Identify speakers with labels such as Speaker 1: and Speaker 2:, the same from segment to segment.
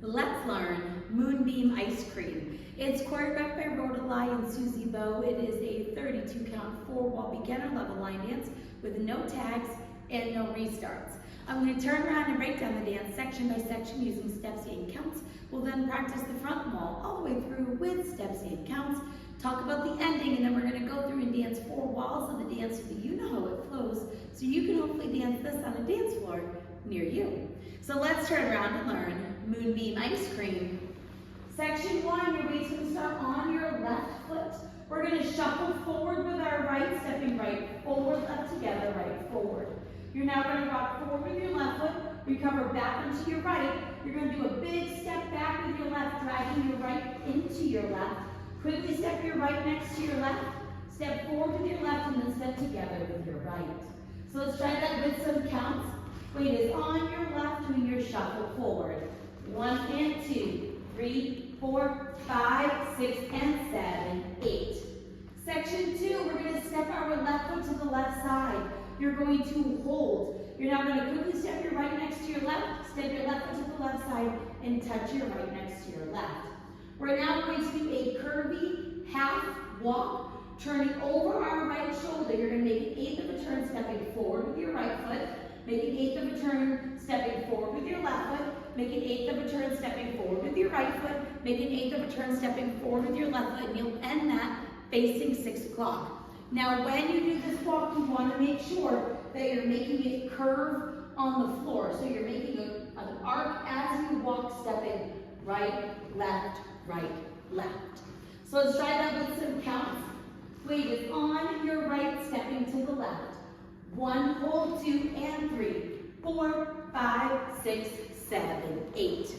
Speaker 1: Let's learn Moonbeam Icecream. It's choreographed by Rhoda Lai Suzi Beau. It is a 32 count 4-wall beginner level line dance with no tags and no restarts. I'm going to turn around and break down the dance section by section using steps and counts. We'll then practice the front wall all the way through with steps and counts, talk about the ending, and then we're going to go through and dance 4 walls of the dance so that you know how it flows, so you can hopefully dance this on a dance floor near you. So let's turn around and learn Moonbeam Icecream. Section 1, your weight's going to start on your left foot. We're going to shuffle forward with our right, stepping right forward, left together, right forward. You're now going to rock forward with your left foot, recover back onto your right. You're going to do a big step back with your left, dragging your right into your left. Quickly step your right next to your left, step forward with your left, and then step together with your right. So let's try that with some counts. Weight is on your left, doing your shuffle forward. 1 and 2, 3, 4, 5, 6, and 7, 8. Section 2, we're going to step our left foot to the left side. You're going to hold. You're now going to quickly step your right next to your left, step your left foot to the left side, and touch your right next to your left. We're now going to do a curvy half walk, turning over our right shoulder. You're going to make an eighth of a turn, stepping forward with your right foot. Make an eighth of a turn, stepping forward with your left foot. Make an eighth of a turn, stepping forward with your right foot. Make an eighth of a turn, stepping forward with your left foot, and you'll end that facing 6 o'clock. Now, when you do this walk, you want to make sure that you're making it curve on the floor. So you're making an arc as you walk, stepping right, left, right, left. So let's try that with some counts. Weight is on your right, stepping to the left. 1, hold, 2, and 3, 4, 5, 6, 7, 8.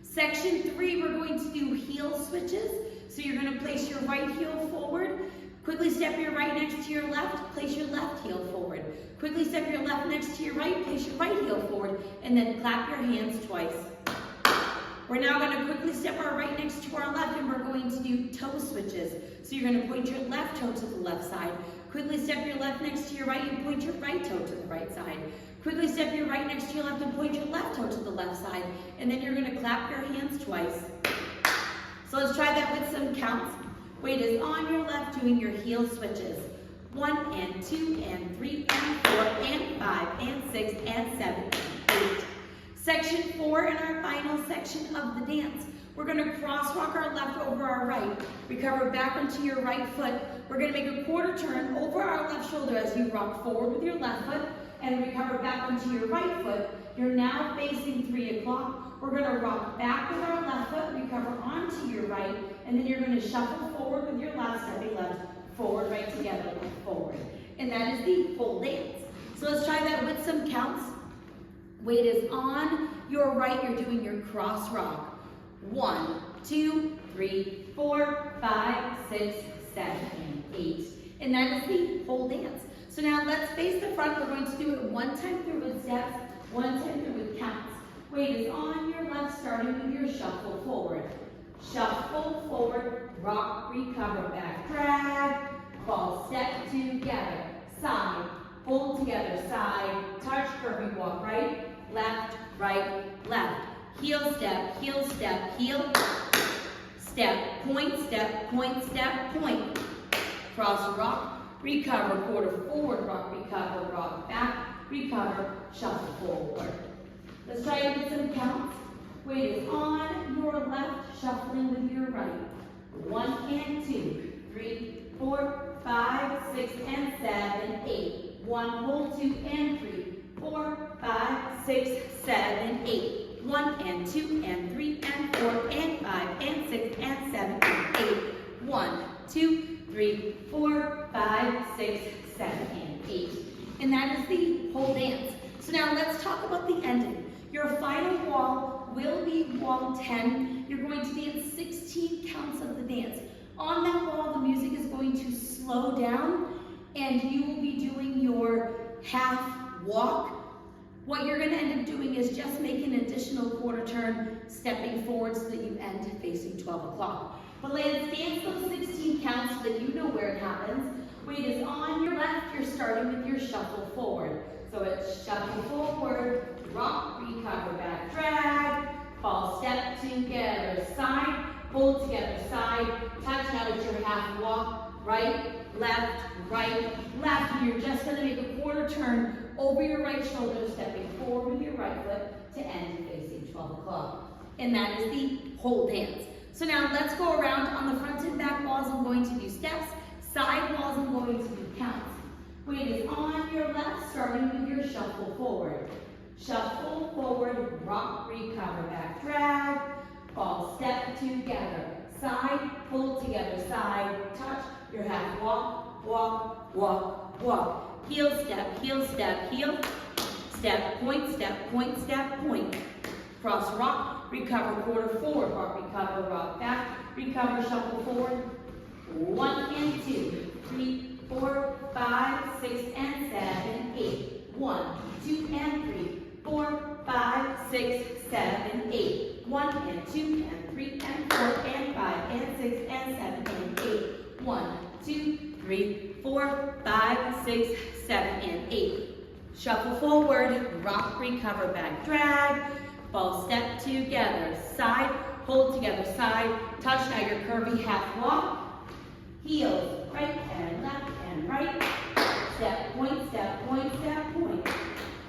Speaker 1: Section 3, we're going to do heel switches. So you're going to place your right heel forward. Quickly step your right next to your left, place your left heel forward. Quickly step your left next to your right, place your right heel forward, and then clap your hands twice. We're now going to quickly step our right next to our left, and we're going to do toe switches. So you're going to point your left toe to the left side. Quickly step your left next to your right and point your right toe to the right side. Quickly step your right next to your left and point your left toe to the left side. And then you're going to clap your hands twice. So let's try that with some counts. Weight is on your left, doing your heel switches. 1 and 2 and 3 and 4 and 5 and 6 and 7 and 8. Section 4 in our final section of the dance. We're going to cross walk our left over our right. Recover back onto your right foot. We're going to make a quarter turn over our left shoulder as you rock forward with your left foot and recover back onto your right foot. You're now facing 3 o'clock. We're going to rock back with our left foot, recover onto your right, and then you're going to shuffle forward with your left, stepping left, forward, right together, forward. And that is the full dance. So let's try that with some counts. Weight is on your right. You're doing your cross rock. 1, 2, 3, 4, 5, 6, 7, and 8. And that is the whole dance. So now let's face the front. We're going to do it 1 time through with steps, 1 time through with counts. Weight is on your left, starting with your shuffle forward. Shuffle forward, rock, recover, back, drag, ball, step together, side, fold together, side, touch, curvy walk, right, left, left. Heel, step, heel, step, point, step, point. Cross, rock, recover, quarter forward, rock, recover, rock, back, recover, shuffle forward. Let's try it with some counts. Weight is on your left, shuffling with your right. 1 and 2, 3, 4, 5, 6, and 7, 8. 1, hold, 2 and 3, 4, 5, 6, 7, 8. 1 and 2 and 3 and 4 and 5 and 6 and 7 and 8. 1, 2, 3, 4, 5, 6, 7, and 8. And that is the whole dance. So now let's talk about the ending. Your final wall will be wall 10. You're going to be in 16 counts of the dance. On that wall, the music is going to slow down, and you will be doing your half walk. What you're going to end up doing is just make an additional quarter turn, stepping forward so that you end facing 12 o'clock. But let's dance those 16 counts so that you know where it happens. Weight is on your left. You're starting with your shuffle forward. So it's shuffle forward, rock, recover, back, drag, fall, step hold together, side, touch. Now it's your half walk, right, left, left. And you're just gonna make a quarter turn over your right shoulder, stepping forward with your right foot to end facing 12 o'clock. And that is the whole dance. So now let's go around on the front and back walls. I'm going to do steps. Side walls, I'm going to do counts. Weight is on your left, starting with your shuffle forward. Shuffle forward, rock, recover, back, drag, fall, step together. Side, pull together, side, touch, your half walk, walk, walk, walk. Heel, step, heel, step, heel. Step, point, step, point, step, point. Cross, rock, recover, quarter forward, rock, recover, rock, back, recover, shuffle forward. 1 and 2, 3, 4, 5, 6, and 7, 8. 1, 2, and 3, 4, 5, 6, 7, 8. 1 and 2, and 3, and 4, and 5, and 6, and 7, and 8. 1, 2, 3, 4, 5, 6, 7, and 8. Shuffle forward, rock, recover, back, drag. Ball, step together, side, hold together, side, touch. Now your curvy half walk. Heels, right and left and right. Step, point, step, point, step, point.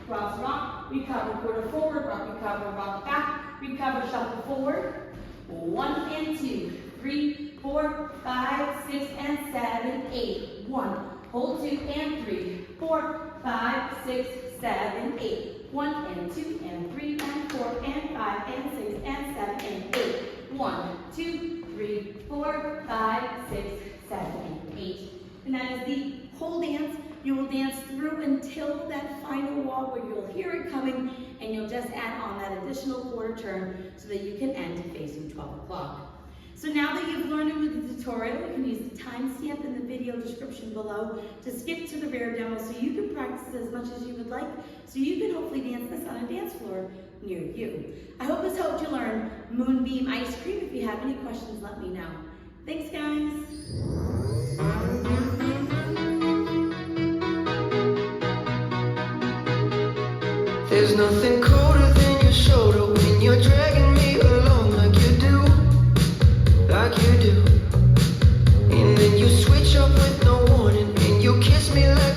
Speaker 1: Cross, rock, recover, quarter forward, rock, recover, rock, back, recover, shuffle forward. 1 and 2, 3, 4, 5, 6, and 7, 8. 1, hold 2 and 3, 4, 5, 6, 7, 8. 1 and 2 and 3 and 4 and 5 and 6 and 7 and 8. 1, 2, 3, 4, 5, 6, 7, and 8. And that is the whole dance. You will dance through until that final wall where you'll hear it coming, and you'll just add on that additional quarter turn so that you can end facing 12 o'clock. So now that you've learned it with the tutorial, you can use the timestamp in the video description below to skip to the rare demo so you can practice as much as you would like, so you can hopefully dance this on a dance floor near you. I hope this helped you learn Moonbeam Ice Cream. If you have any questions, let me know. Thanks, guys.
Speaker 2: There's nothing colder than your shoulder when you're dragging me along like you do. And then you switch up with no warning and you kiss me like